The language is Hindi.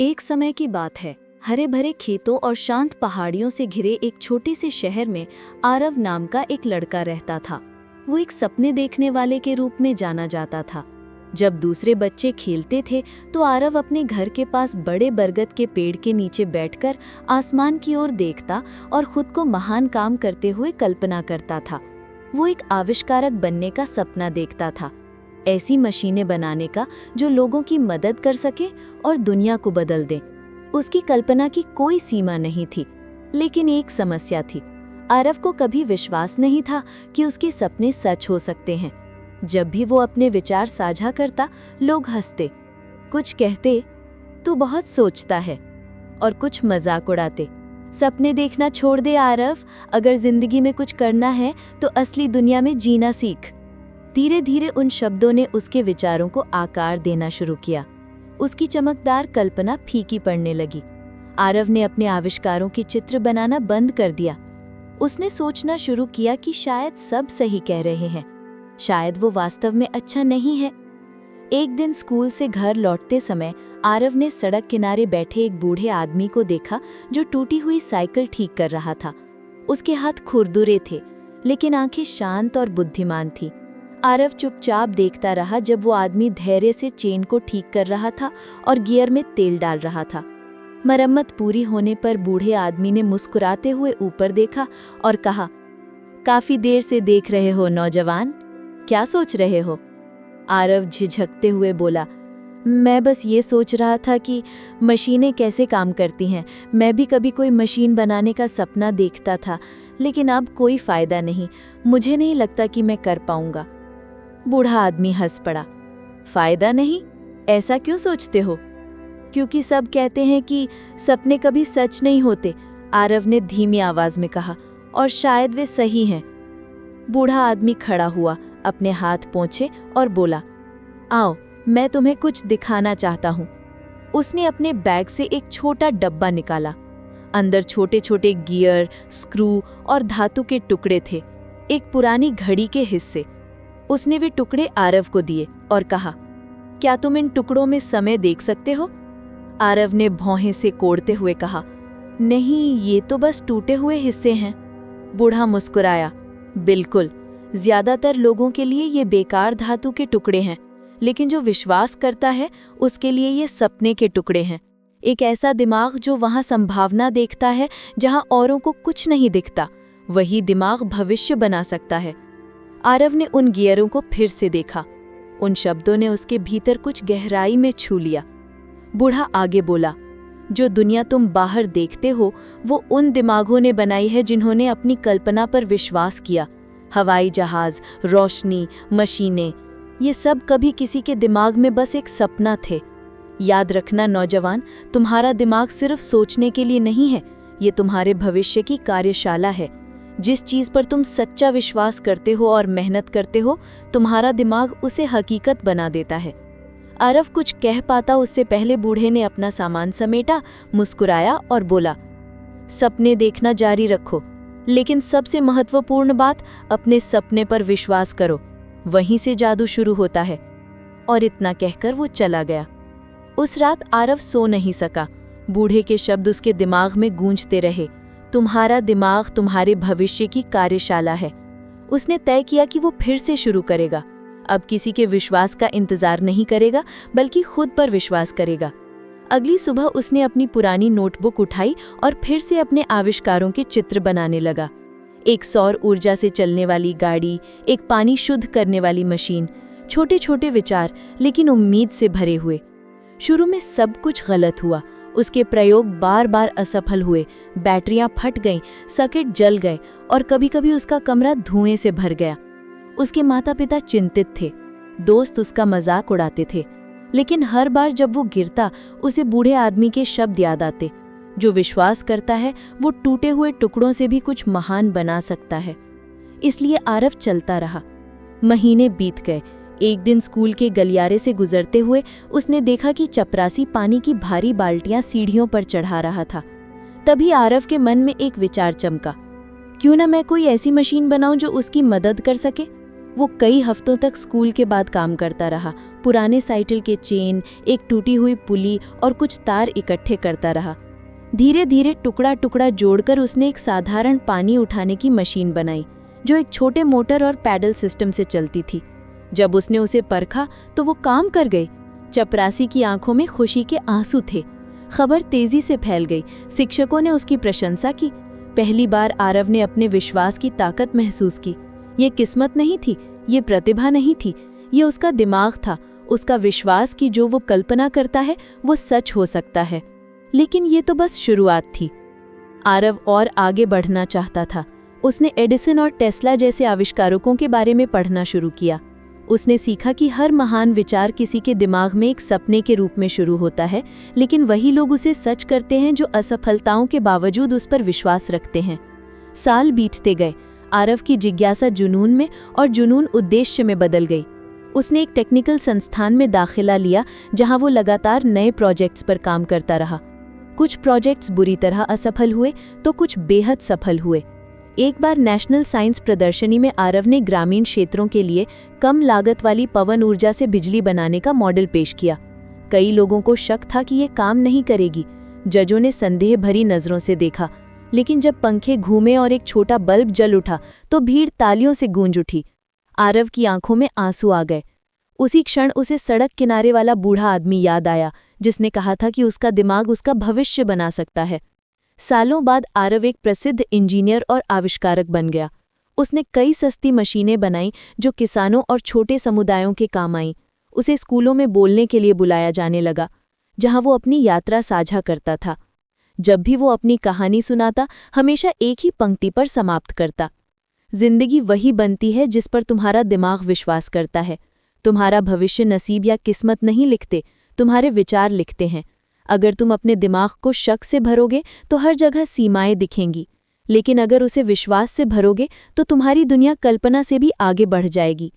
एक समय की बात है। हरे भरे खेतों और शांत पहाड़ियों से घिरे एक छोटे से शहर में आरव नाम का एक लड़का रहता था। वो एक सपने देखने वाले के रूप में जाना जाता था। जब दूसरे बच्चे खेलते थे तो आरव अपने घर के पास बड़े बरगद के पेड़ के नीचे बैठकर आसमान की ओर देखता और खुद को महान काम करते हुए कल्पना करता था। वो एक आविष्कारक बनने का सपना देखता था, ऐसी मशीनें बनाने का जो लोगों की मदद कर सके और दुनिया को बदल दे। उसकी कल्पना की कोई सीमा नहीं थी, लेकिन एक समस्या थी। आरव को कभी विश्वास नहीं था कि उसके सपने सच हो सकते हैं। जब भी वो अपने विचार साझा करता, लोग हंसते, कुछ कहते तू बहुत सोचता है, और कुछ मजाक उड़ाते। सपने देखना छोड़ दे आरव, अगर जिंदगी में कुछ करना है तो असली दुनिया में जीना सीख। धीरे धीरे उन शब्दों ने उसके विचारों को आकार देना शुरू किया। उसकी चमकदार कल्पना फीकी पड़ने लगी। आरव ने अपने आविष्कारों के चित्र बनाना बंद कर दिया। उसने सोचना शुरू किया कि शायद सब सही कह रहे हैं, शायद वो वास्तव में अच्छा नहीं है। एक दिन स्कूल से घर लौटते समय आरव ने सड़क किनारे बैठे एक बूढ़े आदमी को देखा जो टूटी हुई साइकिल ठीक कर रहा था। उसके हाथ खुरदुरे थे, लेकिन आंखें शांत और बुद्धिमान थी। आरव चुपचाप देखता रहा जब वो आदमी धैर्य से चेन को ठीक कर रहा था और गियर में तेल डाल रहा था। मरम्मत पूरी होने पर बूढ़े आदमी ने मुस्कुराते हुए ऊपर देखा और कहा, काफी देर से देख रहे हो नौजवान, क्या सोच रहे हो? आरव झिझकते हुए बोला, मैं बस ये सोच रहा था कि मशीनें कैसे काम करती हैं। मैं भी कभी कोई मशीन बनाने का सपना देखता था, लेकिन अब कोई फायदा नहीं। मुझे नहीं लगता कि मैं कर पाऊंगा। बूढ़ा आदमी हंस पड़ा। फायदा नहीं? ऐसा क्यों सोचते हो? क्योंकि सब कहते हैं कि सपने कभी सच नहीं होते, आरव ने धीमी आवाज में कहा, और शायद वे सही हैं। बूढ़ा आदमी खड़ा हुआ, अपने हाथ पोंछे और बोला, आओ, मैं तुम्हें कुछ दिखाना चाहता हूँ। उसने अपने बैग से एक छोटा डब्बा निकाला। अंदर छोटे छोटे गियर, स्क्रू और धातु के टुकड़े थे, एक पुरानी घड़ी के हिस्से। उसने वे टुकड़े आरव को दिए और कहा, क्या तुम इन टुकड़ों में समय देख सकते हो? आरव ने भौहें से कोड़ते हुए कहा, नहीं, ये तो बस टूटे हुए हिस्से हैं। बूढ़ा मुस्कुराया, बिल्कुल, ज्यादातर लोगों के लिए ये बेकार धातु के टुकड़े हैं, लेकिन जो विश्वास करता है उसके लिए ये सपने के टुकड़े हैं। एक ऐसा दिमाग जो वहां संभावना देखता है जहां औरों को कुछ नहीं दिखता, वही दिमाग भविष्य बना सकता है। आरव ने उन गियरों को फिर से देखा। उन शब्दों ने उसके भीतर कुछ गहराई में छू लिया। बूढ़ा आगे बोला, जो दुनिया तुम बाहर देखते हो वो उन दिमागों ने बनाई है जिन्होंने अपनी कल्पना पर विश्वास किया। हवाई जहाज, रोशनी, मशीनें, ये सब कभी किसी के दिमाग में बस एक सपना थे। याद रखना नौजवान, तुम्हारा दिमाग सिर्फ सोचने के लिए नहीं है, ये तुम्हारे भविष्य की कार्यशाला है। जिस चीज पर तुम सच्चा विश्वास करते हो और मेहनत करते हो, तुम्हारा दिमाग उसे हकीकत बना देता है। आरव कुछ कह पाता उससे पहले बूढ़े ने अपना सामान समेटा, मुस्कुराया और बोला, सपने देखना जारी रखो, लेकिन सबसे महत्वपूर्ण बात, अपने सपने पर विश्वास करो, वहीं से जादू शुरू होता है। और इतना कहकर वो चला गया। उस रात आरव सो नहीं सका। बूढ़े के शब्द उसके दिमाग में गूंजते रहे, तुम्हारा दिमाग तुम्हारे भविष्य की कार्यशाला है। उसने तय किया कि वो फिर से शुरू करेगा। अब किसी के विश्वास का इंतजार नहीं करेगा, बल्कि खुद पर विश्वास करेगा। अगली सुबह उसने अपनी पुरानी नोटबुक उठाई और फिर से अपने आविष्कारों के चित्र बनाने लगा। एक सौर ऊर्जा से चलने वाली गाड़ी, एक पानी शुद्ध करने वाली मशीन, छोटे छोटे विचार लेकिन उम्मीद से भरे हुए। शुरू में सब कुछ गलत हुआ। उसके प्रयोग बार बार असफल हुए, बैटरियां फट गईं, सर्किट जल गए और कभी-कभी उसका कमरा धुएं से भर गया। उसके माता पिता चिंतित थे, दोस्त उसका मजाक उड़ाते थे, लेकिन हर बार जब वो गिरता उसे बूढ़े आदमी के शब्द याद आते, जो विश्वास करता है वो टूटे हुए टुकड़ों से भी कुछ महान बना सकता है। इसलिए आरव चलता रहा। महीने बीत गए। एक दिन स्कूल के गलियारे से गुजरते हुए उसने देखा कि चपरासी पानी की भारी बाल्टियां सीढ़ियों पर चढ़ा रहा था। तभी आरव के मन में एक विचार चमका, क्यों ना मैं कोई ऐसी मशीन बनाऊं जो उसकी मदद कर सके। वो कई हफ्तों तक स्कूल के बाद काम करता रहा, पुराने साइकिल के चेन, एक टूटी हुई पुली और कुछ तार इकट्ठे करता रहा। धीरे धीरे टुकड़ा टुकड़ा जोड़कर उसने एक साधारण पानी उठाने की मशीन बनाई, जो एक छोटे मोटर और पैडल सिस्टम से चलती थी। जब उसने उसे परखा तो वो काम कर गई। चपरासी की आंखों में खुशी के आंसू थे। खबर तेजी से फैल गई। शिक्षकों ने उसकी प्रशंसा की। पहली बार आरव ने अपने विश्वास की ताकत महसूस की। ये किस्मत नहीं थी, ये प्रतिभा नहीं थी, ये उसका दिमाग था, उसका विश्वास कि जो वो कल्पना करता है वो सच हो सकता है। लेकिन ये तो बस शुरुआत थी। आरव और आगे बढ़ना चाहता था। उसने एडिसन और टेस्ला जैसे आविष्कारकों के बारे में पढ़ना शुरू किया। उसने सीखा कि हर महान विचार किसी के दिमाग में एक सपने के रूप में शुरू होता है, लेकिन वही लोग उसे सच करते हैं जो असफलताओं के बावजूद उस पर विश्वास रखते हैं। साल बीतते गए। आरव की जिज्ञासा जुनून में और जुनून उद्देश्य में बदल गई। उसने एक टेक्निकल संस्थान में दाखिला लिया, जहां वो लगातार नए प्रोजेक्ट्स पर काम करता रहा। कुछ प्रोजेक्ट्स बुरी तरह असफल हुए तो कुछ बेहद सफल हुए। एक बार नेशनल साइंस प्रदर्शनी में आरव ने ग्रामीण क्षेत्रों के लिए कम लागत वाली पवन ऊर्जा से बिजली बनाने का मॉडल पेश किया। कई लोगों को शक था कि ये काम नहीं करेगी। जजों ने संदेह भरी नजरों से देखा, लेकिन जब पंखे घूमे और एक छोटा बल्ब जल उठा तो भीड़ तालियों से गूंज उठी। आरव की आंखों में आंसू आ गए। उसी क्षण उसे सड़क किनारे वाला बूढ़ा आदमी याद आया, जिसने कहा था कि उसका दिमाग उसका भविष्य बना सकता है। सालों बाद आरव एक प्रसिद्ध इंजीनियर और आविष्कारक बन गया। उसने कई सस्ती मशीनें बनाई जो किसानों और छोटे समुदायों के काम आईं। उसे स्कूलों में बोलने के लिए बुलाया जाने लगा, जहां वो अपनी यात्रा साझा करता था। जब भी वो अपनी कहानी सुनाता, हमेशा एक ही पंक्ति पर समाप्त करता, जिंदगी वही बनती है जिस पर तुम्हारा दिमाग विश्वास करता है। तुम्हारा भविष्य नसीब या किस्मत नहीं लिखते, तुम्हारे विचार लिखते हैं। अगर तुम अपने दिमाग को शक से भरोगे तो हर जगह सीमाएं दिखेंगी, लेकिन अगर उसे विश्वास से भरोगे तो तुम्हारी दुनिया कल्पना से भी आगे बढ़ जाएगी।